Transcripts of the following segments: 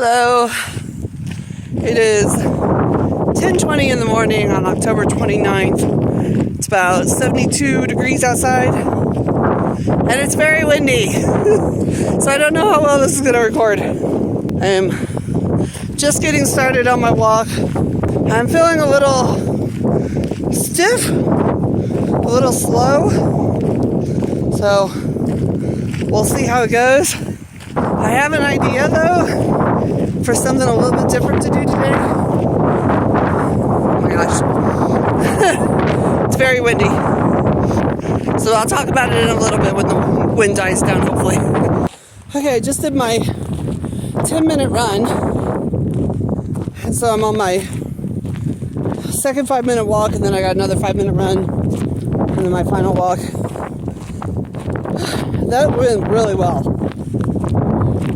Hello. It is 10:20 in the morning on October 29th. It's about 72 degrees outside, and it's very windy. So I don't know how well this is going to record. I am just getting started on my walk. I'm feeling a little stiff, a little slow. So we'll see how it goes. I have an idea though for something a little bit different to do today. Oh my gosh. It's very windy. So I'll talk about it in a little bit when the wind dies down, hopefully. Okay, I just did my 10-minute run. And so I'm on my second 5-minute walk, and then I got another 5-minute run, and then my final walk. That went really well.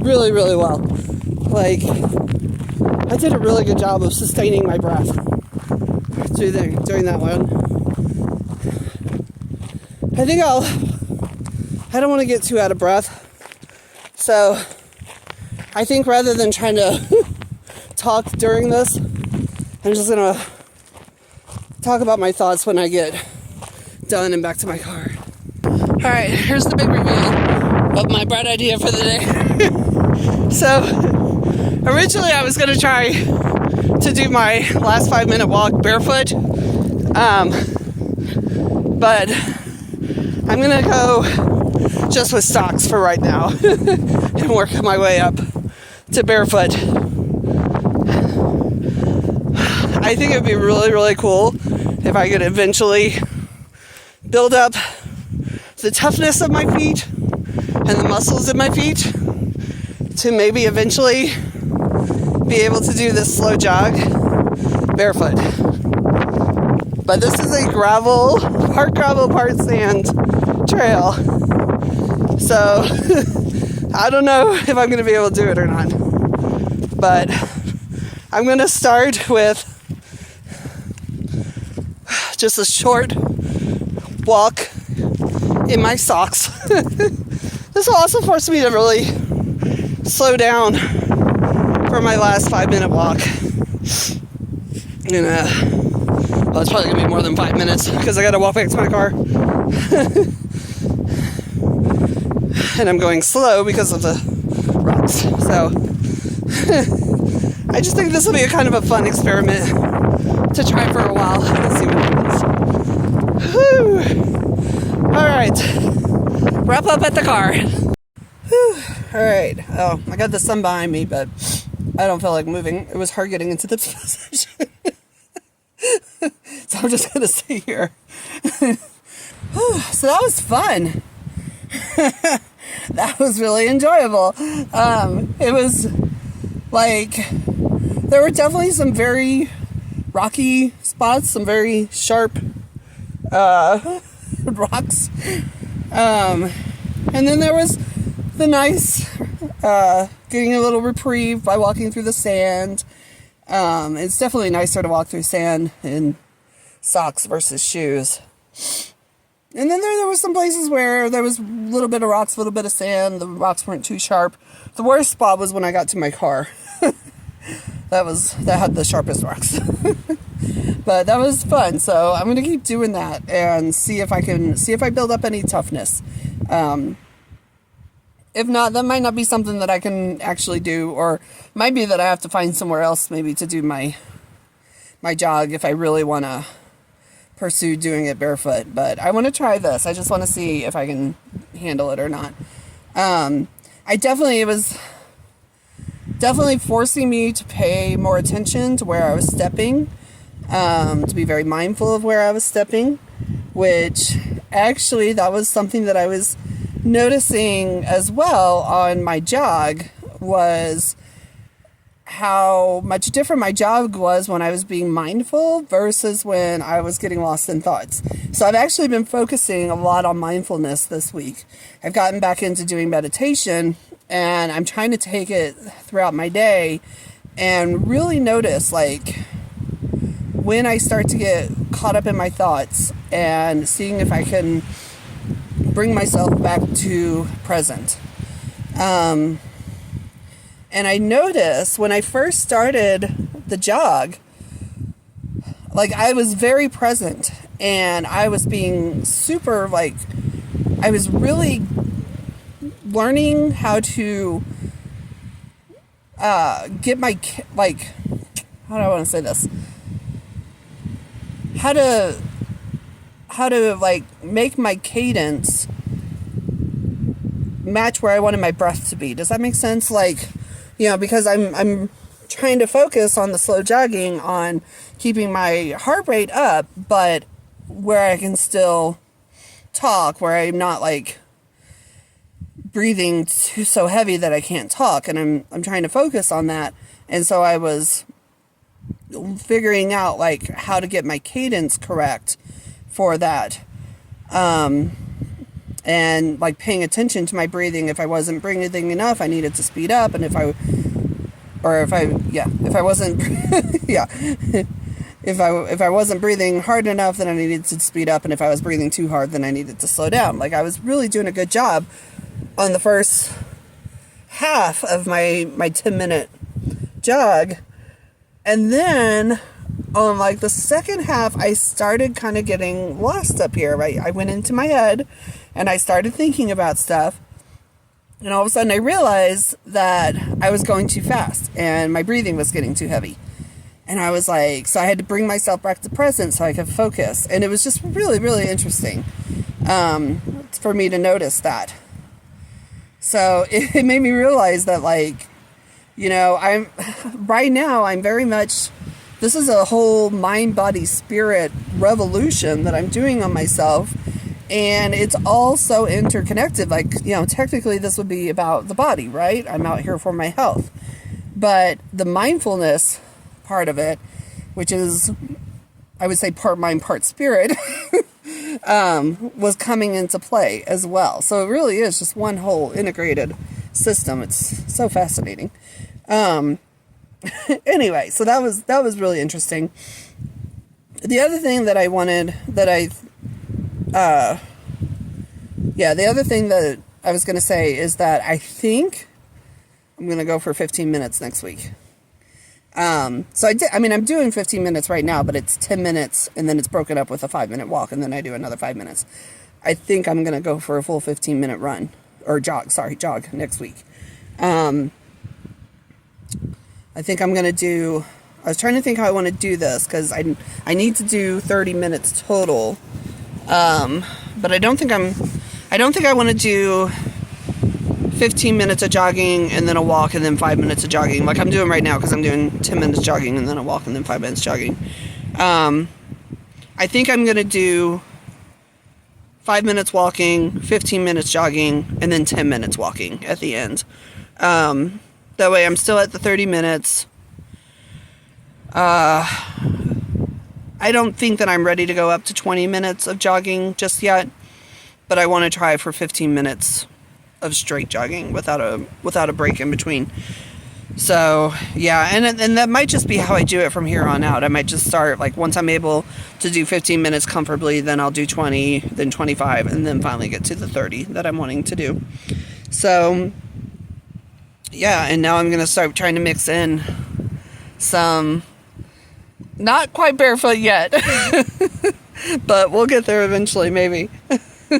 Really, really well. Like, I did a really good job of sustaining my breath during that one. I think I don't want to get too out of breath. So, I think rather than trying to talk during this, I'm just going to talk about my thoughts when I get done and back to my car. Alright, here's the big reveal of my bright idea for the day. So, originally I was going to try to do my last 5-minute walk barefoot. But I'm going to go just with socks for right now and work my way up to barefoot. I think it would be really, really cool if I could eventually build up the toughness of my feet and the muscles in my feet to maybe eventually be able to do this slow jog barefoot. But this is a part gravel, part sand trail. So I don't know if I'm going to be able to do it or not. But I'm going to start with just a short walk in my socks. This will also force me to really slow down for my last 5-minute walk. And well, it's probably gonna be more than 5 minutes because I gotta walk back to my car. And I'm going slow because of the rocks. So I just think this will be a kind of a fun experiment to try for a while. Let's see what happens. Whew. All right, wrap up at the car. Whew. All right. Oh, I got the sun behind me, but I don't feel like moving. It was hard getting into this position. So I'm just gonna stay here. So that was fun. That was really enjoyable. It was like there were definitely some very rocky spots, some very sharp rocks, and then there was the nice getting a little reprieve by walking through the sand. It's definitely nicer to walk through sand in socks versus shoes. And then there were some places where there was a little bit of rocks, a little bit of sand. The rocks weren't too sharp. The worst spot was when I got to my car. That had the sharpest rocks. But that was fun. So I'm going to keep doing that and see if I build up any toughness. If not, that might not be something that I can actually do, or might be that I have to find somewhere else maybe to do my jog if I really want to pursue doing it barefoot. But I want to try this. I just want to see if I can handle it or not. It was definitely forcing me to pay more attention to where I was stepping, to be very mindful of where I was stepping, which actually that was something that I was noticing as well on my jog, was how much different my jog was when I was being mindful versus when I was getting lost in thoughts. So I've actually been focusing a lot on mindfulness this week. I've gotten back into doing meditation, and I'm trying to take it throughout my day and really notice like when I start to get caught up in my thoughts and seeing if I can bring myself back to present. And I noticed when I first started the jog, like I was very present and I was being super like, I was really learning how to get my, like, how do I want to say this? How to like make my cadence match where I wanted my breath to be. Does that make sense? Like, you know, because I'm trying to focus on the slow jogging, on keeping my heart rate up, but where I can still talk, where I'm not like breathing so heavy that I can't talk, and I'm trying to focus on that. And so I was figuring out like how to get my cadence correct for that, and like paying attention to my breathing. If I wasn't breathing enough, I needed to speed up, and if I wasn't if I wasn't breathing hard enough, then I needed to speed up, and if I was breathing too hard, then I needed to slow down. Like I was really doing a good job on the first half of my 10-minute jog. And then on like the second half, I started kind of getting lost up here, right? I went into my head and I started thinking about stuff. And all of a sudden I realized that I was going too fast and my breathing was getting too heavy. And I was like, so I had to bring myself back to present so I could focus. And it was just really, really interesting for me to notice that. So it made me realize that, like, you know, I'm very much, this is a whole mind, body, spirit revolution that I'm doing on myself. And it's all so interconnected. Like, you know, technically this would be about the body, right? I'm out here for my health. But the mindfulness part of it, which is, I would say, part mind, part spirit, was coming into play as well. So it really is just one whole integrated system. It's so fascinating. Anyway, so that was really interesting. The other thing that I wanted, the other thing that I was going to say is that I think I'm going to go for 15 minutes next week. So I'm doing 15 minutes right now, but it's 10 minutes and then it's broken up with a 5-minute walk and then I do another 5 minutes. I think I'm going to go for a full 15-minute run or jog next week. I think I'm going to do, I was trying to think how I want to do this because I need to do 30 minutes total. But I don't think I want to do 15 minutes of jogging and then a walk and then 5 minutes of jogging like I'm doing right now, because I'm doing 10 minutes jogging and then a walk and then 5 minutes jogging. I think I'm going to do 5 minutes walking, 15 minutes jogging, and then 10 minutes walking at the end. That way I'm still at the 30 minutes. I don't think that I'm ready to go up to 20 minutes of jogging just yet, but I want to try for 15 minutes of straight jogging without a break in between. So yeah, and that might just be how I do it from here on out. I might just start, like, once I'm able to do 15 minutes comfortably, then I'll do 20, then 25, and then finally get to the 30 that I'm wanting to do. So yeah, and now I'm going to start trying to mix in some, not quite barefoot yet, but we'll get there eventually, maybe.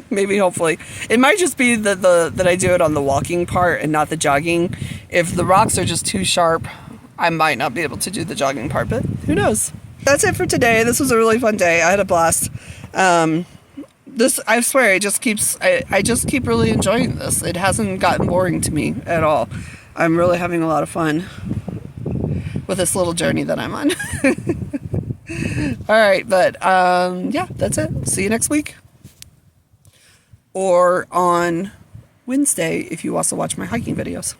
Maybe, hopefully. It might just be that I do it on the walking part and not the jogging. If the rocks are just too sharp, I might not be able to do the jogging part, but who knows? That's it for today. This was a really fun day. I had a blast. I swear, I just keep really enjoying this. It hasn't gotten boring to me at all. I'm really having a lot of fun with this little journey that I'm on. All right, but yeah, that's it. See you next week. Or on Wednesday if you also watch my hiking videos.